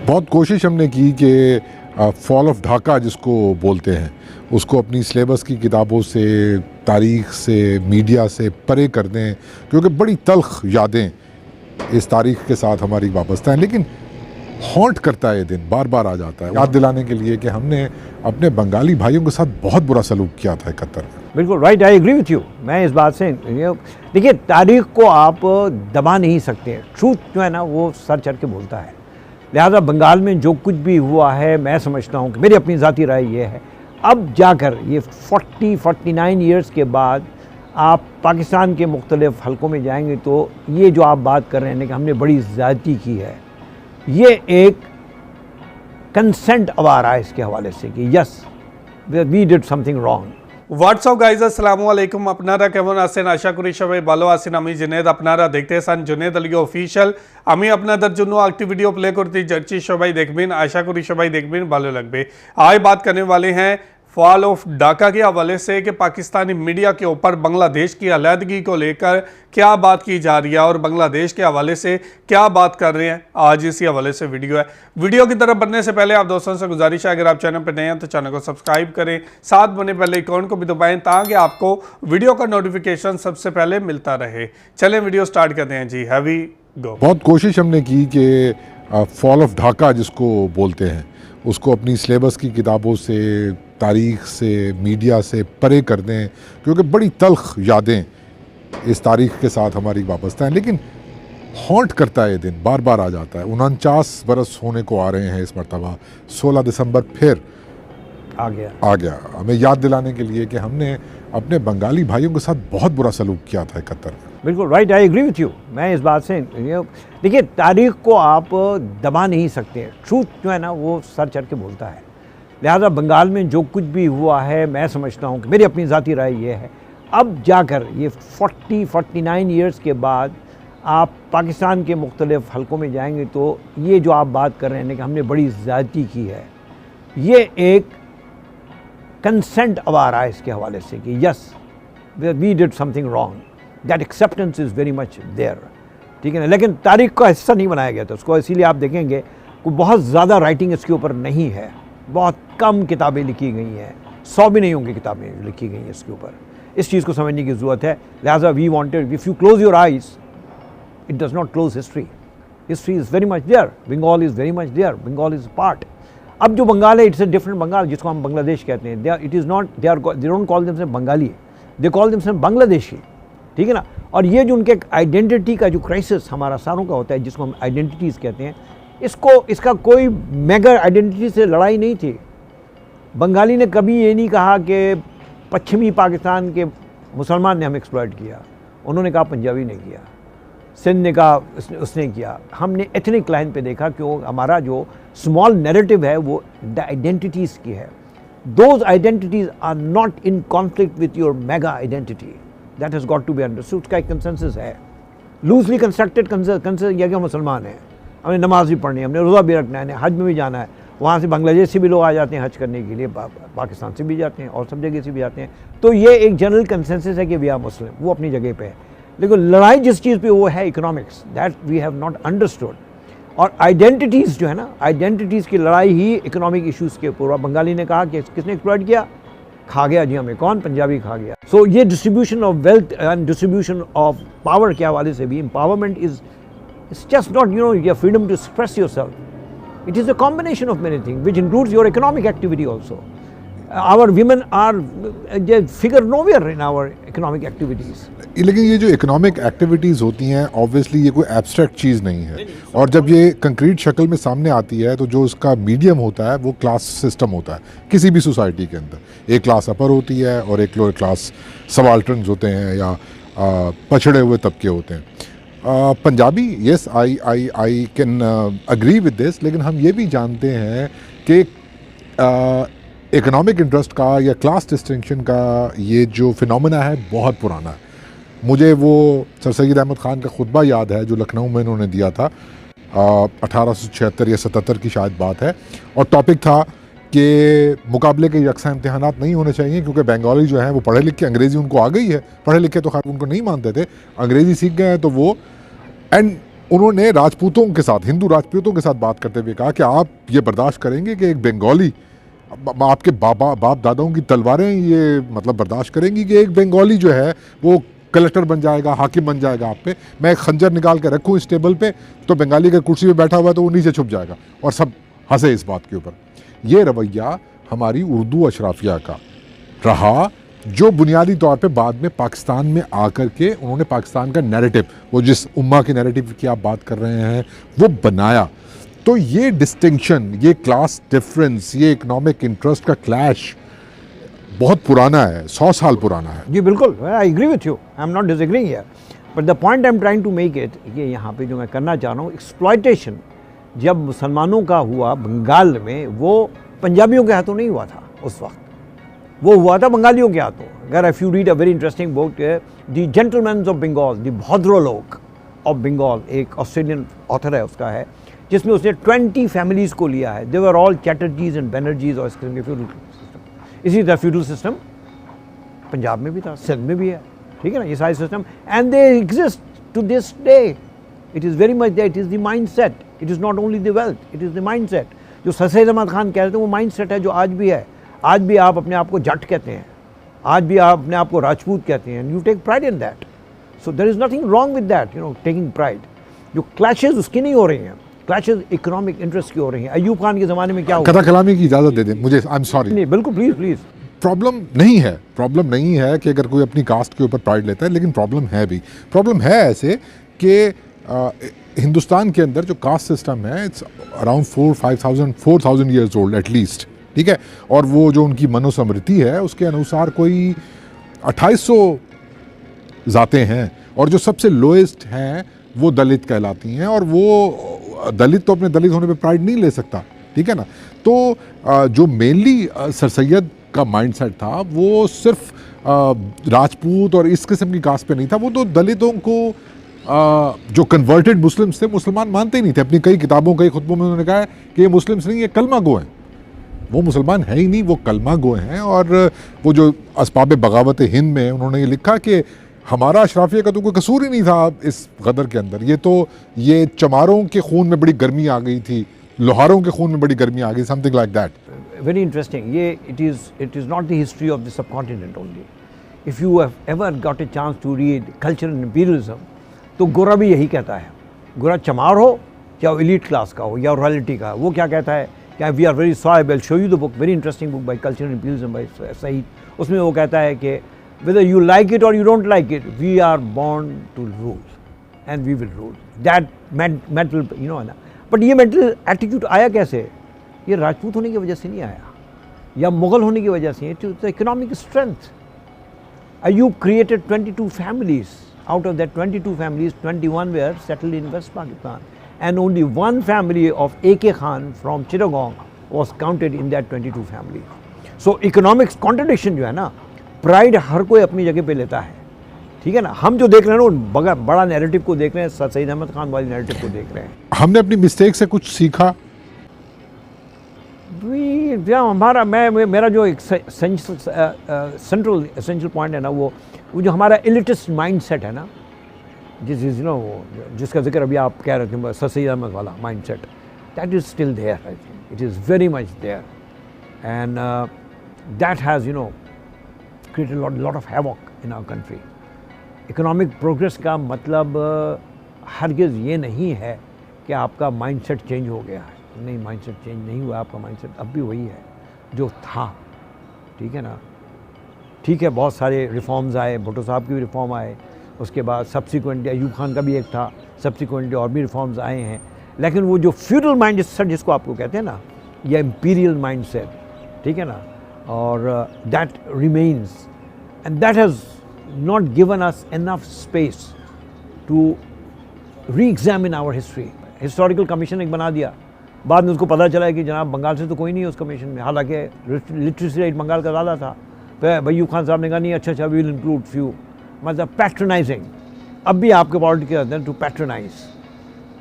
बहुत कोशिश हमने की कि फॉल ऑफ ढाका जिसको बोलते हैं उसको अपनी सिलेबस की किताबों से, तारीख़ से, मीडिया से परे कर दें, क्योंकि बड़ी तल्ख़ यादें इस तारीख़ के साथ हमारी वाबस्ता हैं। लेकिन हॉन्ट करता है ये दिन, बार बार आ जाता है, याद दिलाने के लिए कि हमने अपने बंगाली भाइयों के साथ बहुत बुरा सलूक किया था 71 में। बिल्कुल right, I agree with you. मैं इस बात से देखिए, तारीख को आप दबा नहीं सकते। ट्रूथ जो है ना वो सर चढ़ के बोलता है। लिहाजा बंगाल में जो कुछ भी हुआ है, मैं समझता हूँ कि मेरी अपनी ज़ाती राय ये है, अब जाकर ये 49 ईयर्स के बाद आप पाकिस्तान के मुख्तलिफ हलकों में जाएंगे तो ये जो आप बात कर रहे हैं कि हमने बड़ी ज़्यादती की है, ये एक कंसेंट अब आ रहा है इसके हवाले से कि yes we did something wrong. WhatsApp guys আসসালামু আলাইকুম। আপনারা কেমন আছেন? আশা করি সবাই ভালো আছেন। আমি জুনেদ, আপনারা দেখতেছেন জুনেদ আলী অফিশিয়াল। আমি আপনাদের জন্য একটি ভিডিও প্লে করতে যাচ্ছি, সবাই দেখবেন। আশা করি সবাই দেখবেন, ভালো লাগবে। आज बात करने वाले हैं फॉल ऑफ ढाका के हवाले से कि पाकिस्तानी मीडिया के ऊपर बांग्लादेश की अलहदगी को लेकर क्या बात की जा रही है और बांग्लादेश के हवाले से क्या बात कर रहे हैं। आज इसी हवाले से वीडियो है। वीडियो की तरफ बढ़ने से पहले आप दोस्तों से गुजारिश है, अगर आप चैनल पर नए हैं तो चैनल को सब्सक्राइब करें, साथ बने पहले आइकॉन को भी दबाएं ताकि आपको वीडियो का नोटिफिकेशन सबसे पहले मिलता रहे। चलें वीडियो स्टार्ट करते हैं जी, हैवी गो। बहुत कोशिश हमने की कि फॉल ऑफ ढाका जिसको बोलते हैं उसको अपनी सिलेबस की किताबों से, तारीख़ से, मीडिया से परे कर दें, क्योंकि बड़ी तल्ख़ यादें इस तारीख़ के साथ हमारी वाबस्ता हैं। लेकिन हॉन्ट करता है ये दिन, बार बार आ जाता है। 49 बरस होने को आ रहे हैं इस मरतबा। 16 दिसंबर फिर आ गया हमें याद दिलाने के लिए कि हमने अपने बंगाली भाइयों के साथ बहुत बुरा सलूक किया था 71 में। बिल्कुल right, I agree with you. मैं इस बात से देखिए, तारीख को आप दबा नहीं सकते। ट्रूथ जो है ना वो सर चढ़ के बोलता है। लिहाजा बंगाल में जो कुछ भी हुआ है, मैं समझता हूँ कि मेरी अपनी ज़ाती राय ये है, अब जाकर ये 49 ईयर्स के बाद आप पाकिस्तान के मुख्तलिफ हलकों में जाएंगे तो ये जो आप बात कर रहे हैं कि हमने बड़ी ज़्यादती की है, ये एक कंसेंट अब आ रहा है इसके हवाले से कि yes we did something wrong. That acceptance is very much there, ठीक है ना। लेकिन तारीख का हिस्सा नहीं बनाया गया था उसको, इसीलिए आप देखेंगे कोई बहुत ज़्यादा राइटिंग इसके ऊपर नहीं है। बहुत कम किताबें लिखी गई हैं, 100 भी नहीं होंगी किताबें लिखी गई हैं इसके ऊपर। इस चीज़ को समझने की ज़रूरत है। लिहाजा we wanted, if you close your eyes it does not close history. History is very much there, Bengal is very much there, Bengal is part. अब जो बंगाल है, इट्स ए डिफरेंट बंगाल, जिसको हम बांग्लादेश कहते हैं। It is not, they don't call themselves Bengali, they call themselves Bangladeshi, ठीक है ना। और ये जो उनके आइडेंटिटी का जो क्राइसिस हमारा सारों का होता है, जिसको हम आइडेंटिटीज़ कहते हैं, इसका कोई मेगा आइडेंटिटी से लड़ाई नहीं थी। बंगाली ने कभी ये नहीं कहा कि पश्चिमी पाकिस्तान के मुसलमान ने हमें एक्सप्लॉइट किया। उन्होंने कहा पंजाबी ने किया, सिंध ने कहा उसने किया। हमने एथनिक लाइन पे देखा कि हमारा जो स्मॉल नैरेटिव है वो द आइडेंटिटीज़ की है। Those identities are not in conflict with your mega identity. That has got to be understood. उसका एक कंसेंसस है, लूजली कंस्ट्रक्टेड कंसेंसस, यह कि हम मुसलमान हैं, हमें नमाज भी पढ़नी है, हमने रोज़ा भी रखना है, हज में भी जाना है। वहाँ से बांग्लादेश से भी लोग आ जाते हैं हज करने के लिए, पाकिस्तान से भी जाते हैं और सब जगह से भी जाते हैं। तो ये एक जनरल कंसेंसस है कि वी आर मुस्लिम, वो अपनी जगह पे है। लेकिन लड़ाई जिस चीज़ पे वो है economics, that we have not understood. और आइडेंटिटीज़ जो है ना, आइडेंटिटीज़ की लड़ाई ही इकोनॉमिक इश्यूज़ के ऊपर। बंगाली ने कहा कि किसने एक्सप्लॉइट किया, खा गया जी हमें, कौन, पंजाबी खा गया। सो ये distribution of wealth and distribution of power के हवाले से भी empowerment is just not your freedom to express yourself. It is a combination of many things, which includes your economic activity also. Our women are they figure nowhere in our economic activities. लेकिन ये जो economic activities होती हैं, obviously ये कोई abstract चीज़ नहीं है। और जब ये कंक्रीट शक्ल में सामने आती है तो जो उसका मीडियम होता है वो क्लास सिस्टम होता है किसी भी सोसाइटी के अंदर। एक क्लास अपर होती है और एक लोअर क्लास सबाल्टर्न्स होते हैं या पछड़े हुए तबके होते हैं। Punjabi, yes I can agree with this, लेकिन हम ये भी जानते हैं कि इकोनॉमिक इंटरेस्ट का या क्लास डिस्टिंक्शन का ये जो फिनोमेना है बहुत पुराना है। मुझे वो सर सैयद अहमद ख़ान का खुतबा याद है जो लखनऊ में इन्होंने दिया था, 1876 या 77 की शायद बात है। और टॉपिक था कि मुकाबले के यकसा इम्तहानात नहीं होने चाहिए, क्योंकि बंगाली जो है वो पढ़े लिखे, अंग्रेज़ी उनको आ गई है, पढ़े लिखे तो खैर उनको नहीं मानते थे, अंग्रेज़ी सीख गए हैं तो वो। एंड उन्होंने राजपूतों के साथ, हिंदू राजपूतों के साथ बात करते हुए कहा कि आप ये बर्दाश्त करेंगे कि एक बंगाली, आपके बाप दादाओं की तलवारें ये मतलब बर्दाश्त करेंगी कि एक बंगाली जो है वो कलेक्टर बन जाएगा, हाकिम बन जाएगा आप पे, मैं एक खंजर निकाल के रखूँ इस टेबल पे, तो बंगाली का कुर्सी पे बैठा हुआ है तो वो नीचे छुप जाएगा। और सब हंसे इस बात के ऊपर। ये रवैया हमारी उर्दू अशराफिया का रहा, जो बुनियादी तौर पे बाद में पाकिस्तान में आकर के उन्होंने पाकिस्तान का नैरेटिव, वो जिस उम्मा के नैरेटिव की आप बात कर रहे हैं, वो बनाया। तो ये डिस्टिंक्शन, ये क्लास डिफरेंस, ये इकोनॉमिक इंटरेस्ट का क्लैश बहुत पुराना है, 100 साल पुराना है। जी बिल्कुल, I agree with you, I am not disagreeing here, but the point I am trying to make it, ये यहाँ पे जो मैं करना चाह रहा हूँ, एक्सप्लॉयटेशन जब मुसलमानों का हुआ बंगाल में, वो पंजाबियों के हाथों नहीं हुआ था उस वक्त, वो हुआ था बंगालियों के हाथों। अगर if you read a very interesting book, the gentleman of Bengal, the bhadralok of Bengal, एक ऑस्ट्रेलियन ऑथर है उसका है, जिसमें उसने 20 फैमिलीज को लिया है। दे वर ऑल चैटर्जीज एंड बैनर्जीज और इसके फ्यूडल सिस्टम। इसी तरह फ्यूडल सिस्टम पंजाब में भी था, सिंध में भी है, ठीक है ना, ये सारे system, and they exist to this day. It is very much there, it is the mindset, it is not only the wealth, it is the mindset. जो सर सैयद अहमद खान कह रहे थे वो माइंड सेट है जो आज भी है। आज भी आप अपने आप को जट कहते हैं, आज भी आप अपने आप को राजपूत कहते हैं, you take pride in that. So there is nothing wrong with that, you know, taking pride. जो क्लैशेज उसकी नहीं हो रही हैं, क्लैशेज इकोनॉमिक इंटरेस्ट की हो रही हैं। अयूब खान के ज़माने में क्या हुआ? कथा कलामी की इजाज़त दे दें मुझे, आई एम सॉरी। नहीं बिल्कुल, प्लीज़ प्लीज़। प्रॉब्लम नहीं है कि अगर कोई अपनी कास्ट के ऊपर प्राइड लेता है, लेकिन प्रॉब्लम है भी। प्रॉब्लम है ऐसे कि हिंदुस्तान के अंदर जो कास्ट सिस्टम है, it's around 4,000 years old at least, ठीक है। और वो जो उनकी मनुस्मृति है उसके अनुसार कोई 2800 ज़ातें हैं, और जो सबसे लोएस्ट हैं वो दलित कहलाती हैं, और वो दलित तो अपने दलित होने पे प्राइड नहीं ले सकता, ठीक है ना। तो जो मेनली सर सैयद का माइंडसेट था वो सिर्फ राजपूत और इस किस्म की कास्ट पे नहीं था, वो तो दलितों को जो कन्वर्टेड मुस्लिम्स थे, मुसलमान मानते ही नहीं थे। अपनी कई किताबों, कई खुतबों में उन्होंने कहा है कि ये मुस्लिम्स नहीं, ये कलमा गो हैं, वो मुसलमान है ही नहीं, वो कलमा गो हैं। और वो जो असबाब बगावत हिंद में उन्होंने ये लिखा कि हमारा अशराफिया का तो कोई कसूर ही नहीं था इस गदर के अंदर, ये चमारों के खून में बड़ी गर्मी आ गई थी, लोहारों के खून में बड़ी गर्मी आ गई, something like that. Very interesting. It is not the history of the subcontinent only. If you have ever got a chance to read Culture and Imperialism, तो गोरा भी यही कहता है। गोरा चमार हो या एलीट क्लास का हो या रॉयल्टी का, वो क्या कहता है कि we are very sorry, I will show you the book, very interesting book by culture and imperialism by Said. उसमें वो कहता है कि whether you like it or you don't like it, we are born to rule and we will rule. That mental, you know, but ये mental attitude आया कैसे? ये राजपूत होने की वजह से नहीं आया या मुगल होने की वजह से, it is economic strength. Ayub created 22 families, out of that 22 families 21 were settled in west Pakistan, and only one family of AK Khan from Chittagong was counted in that 22 family. So economics contradiction जो है ना, प्राइड हर कोई अपनी जगह पे लेता है, ठीक है ना। हम जो देख रहे हैं ना, बड़ा नैरेटिव को देख रहे हैं, सर सईद अहमद खान वाली नैरेटिव को देख रहे हैं। हमने अपनी मिस्टेक से कुछ सीखा। हमारा मेरा जो एक सेंट्रल एसेंशियल पॉइंट है ना, वो जो हमारा एलिटिस्ट माइंडसेट है ना, जिसका जिक्र अभी आप कह रहे थे, सर सईद अहमद वाला mindset, that is still there. I think it is very much there, and that has created lot of havoc in our country. Economic progress का मतलब हरगिज़ ये नहीं है कि आपका माइंडसेट चेंज हो गया है। नहीं, माइंडसेट चेंज नहीं हुआ, आपका माइंडसेट अब भी वही है जो था, ठीक है ना। ठीक है, बहुत सारे रिफॉर्म्स आए, भुट्टो साहब की भी रिफॉर्म आए, उसके बाद सब्सिक्वेंटली अयूब खान का भी एक था, सब्सिक्वेंटली और भी रिफॉर्म्स आए हैं, लेकिन वो जो फ्यूडल माइंडसेट जिसको आपको कहते हैं ना, या इम्पीरियल माइंडसेट, ठीक है ना, और that remains, and that has not given us enough space to reexamine our history. Historical commission एक बना दिया, बाद में उसको पता चला है कि जनाब बंगाल से तो कोई नहीं है उस कमीशन में, हालांकि लिटरेसी रेट बंगाल का ज़्यादा था। फिर अयूब खान साहब ने कहा नहीं, अच्छा वी विल इंक्लूड फ्यू, मतलब पैट्रनाइजिंग। अब भी आपके पॉलिटिक्स कहते हैं टू पैट्रनाइज,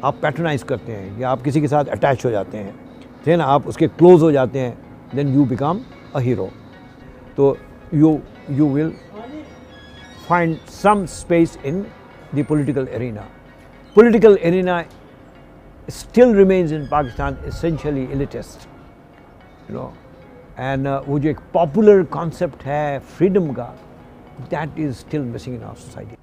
आप पैट्रनाइज करते हैं या आप किसी के साथ अटैच हो जाते हैं, ठीक है ना, आप उसके क्लोज हो जाते हैं, then you become a hero. तो you will find some space in the political arena. political arena still remains in Pakistan essentially elitist, you know, and वो जो एक popular concept है freedom का, that is still missing in our society.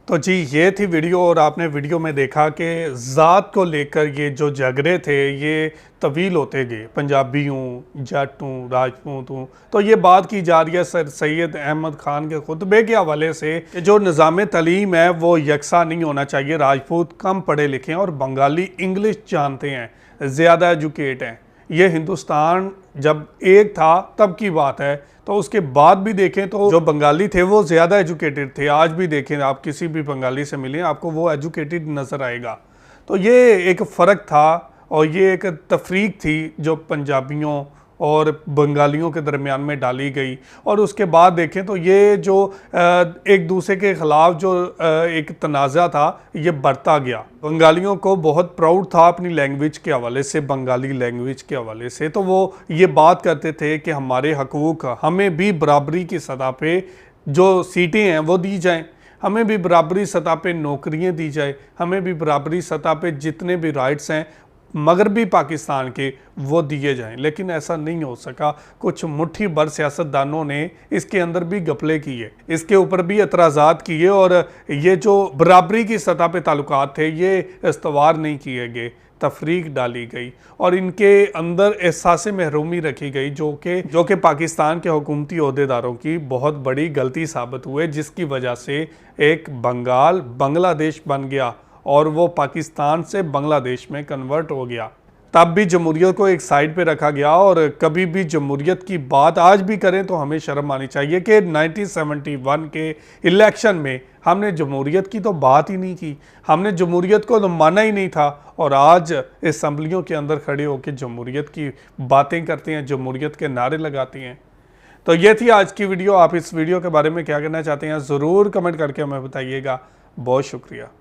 तो जी ये थी video, और आपने वीडियो में देखा कि ज़ात को लेकर ये जो झगड़े थे ये तवील होते गए, पंजाबी हूँ, जट हूँ, राजपूत हूँ। तो ये बात की जा रही है सर सैयद अहमद ख़ान के खुतबे के हवाले से कि जो निज़ाम तलीम है वो यकसा नहीं होना चाहिए, राजपूत कम पढ़े लिखे हैं और बंगाली इंग्लिश जानते हैं, ज़्यादा एजुकेट हैं। ये हिंदुस्तान जब एक था तब की बात है, तो उसके बाद भी देखें तो जो बंगाली थे वो ज़्यादा एजुकेटेड थे। आज भी देखें, आप किसी भी बंगाली से मिलें आपको वो एजुकेटेड नज़र आएगा। तो ये एक फ़र्क था और ये एक तफरीक थी जो पंजाबियों और बंगालियों के दरमियान में डाली गई। और उसके बाद देखें तो ये जो एक दूसरे के ख़िलाफ़ जो एक तनाज़ा था ये बढ़ता गया। बंगालियों को बहुत प्राउड था अपनी लैंग्वेज के हवाले से, बंगाली लैंग्वेज के हवाले से, तो वो ये बात करते थे कि हमारे हकूक़, हमें भी बराबरी की सतह पे जो सीटें हैं वो दी जाएं, हमें भी बराबरी सतह पे नौकरियां दी जाए, हमें भी बराबरी सतह पे जितने भी राइट्स हैं मगरबी पाकिस्तान के वो दिए जाएं। लेकिन ऐसा नहीं हो सका। कुछ मुट्ठी भर सियासतदानों ने इसके अंदर भी गफले किए, इसके ऊपर भी एतराज़ात किए, और ये जो बराबरी की सतह पे ताल्लुकात थे ये इस्तवार नहीं किए गए, तफरीक डाली गई और इनके अंदर एहसास महरूमी रखी गई, जो कि पाकिस्तान के हुकूमती ओहदेदारों की बहुत बड़ी गलती साबित हुए, जिसकी वजह से एक बंगाल बांग्लादेश बन गया और वो पाकिस्तान से बांग्लादेश में कन्वर्ट हो गया। तब भी जमहूरियत को एक साइड पे रखा गया, और कभी भी जमहूरियत की बात आज भी करें तो हमें शर्म आनी चाहिए कि 1971 के इलेक्शन में हमने जमहूरियत की तो बात ही नहीं की, हमने जमहूरियत को तो माना ही नहीं था, और आज असम्बलियों के अंदर खड़े होकर जमहूरियत की बातें करते हैं, जमहूरियत के नारे लगाती हैं। तो ये थी आज की वीडियो। आप इस वीडियो के बारे में क्या कहना चाहते हैं ज़रूर कमेंट करके हमें बताइएगा। बहुत शुक्रिया।